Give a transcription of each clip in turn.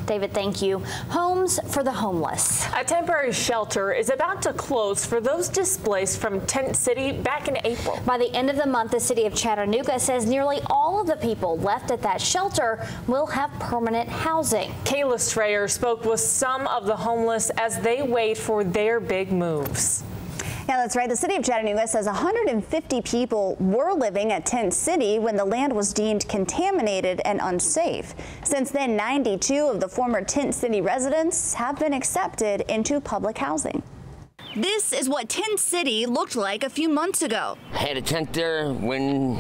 David, thank you. Homes for the homeless. A temporary shelter is about to close for those displaced from Tent City back in April. By the end of the month, the city of Chattanooga says nearly all of the people left at that shelter will have permanent housing. Kayla Strayer spoke with some of the homeless as they wait for their big moves. Yeah, that's right. The city of Chattanooga says 150 people were living at Tent City when the land was deemed contaminated and unsafe. Since then, 92 of the former Tent City residents have been accepted into public housing. This is what Tent City looked like a few months ago. I had a tent there when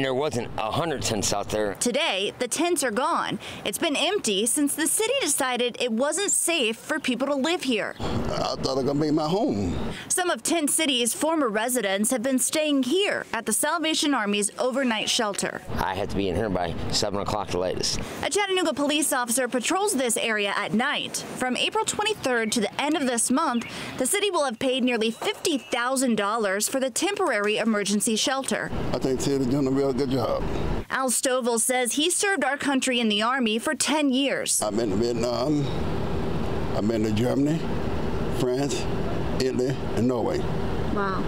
there wasn't 100 tents out there. Today, the tents are gone. It's been empty since the city decided it wasn't safe for people to live here. I thought it was gonna be my home. Some of Tent City's former residents have been staying here at the Salvation Army's overnight shelter. I had to be in here by 7 o'clock the latest. A Chattanooga police officer patrols this area at night. From April 23rd to the end of this month, the city will have paid nearly $50,000 for the temporary emergency shelter. I think the city's doing a real good job. Al Stovall says he served our country in the Army for 10 years. I've been to Vietnam, I've been to Germany, France, Italy, and Norway. Wow.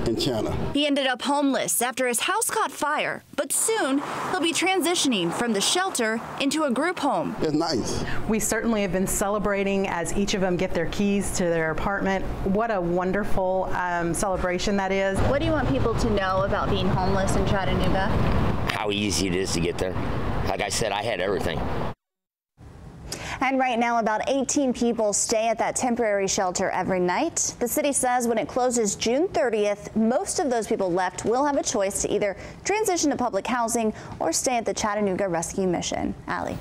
And China. He ended up homeless after his house caught fire, but soon he'll be transitioning from the shelter into a group home. It's nice. We certainly have been celebrating as each of them get their keys to their apartment. What a wonderful celebration that is. What do you want people to know about being homeless in Chattanooga? How easy it is to get there. Like I said, I had everything. And right now, about 18 people stay at that temporary shelter every night. The city says when it closes June 30th, most of those people left will have a choice to either transition to public housing or stay at the Chattanooga Rescue Mission. Allie.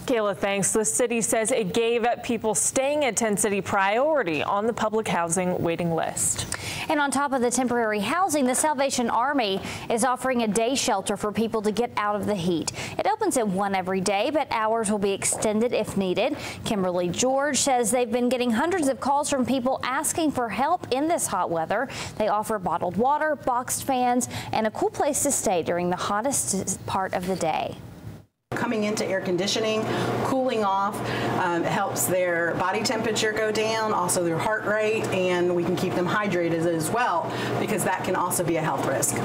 Kayla, thanks. The city says it gave people staying at Tent City priority on the public housing waiting list. And on top of the temporary housing, the Salvation Army is offering a day shelter for people to get out of the heat. It opens at 1 every day, but hours will be extended if needed. Kimberly George says they've been getting hundreds of calls from people asking for help in this hot weather. They offer bottled water, boxed fans, and a cool place to stay during the hottest part of the day. Coming into air conditioning, cooling off, helps their body temperature go down, also their heart rate, and we can keep them hydrated as well, because that can also be a health risk.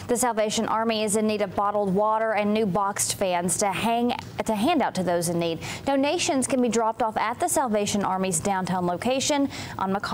The Salvation Army is in need of bottled water and new boxed fans to hand out to those in need. Donations can be dropped off at the Salvation Army's downtown location on McCall.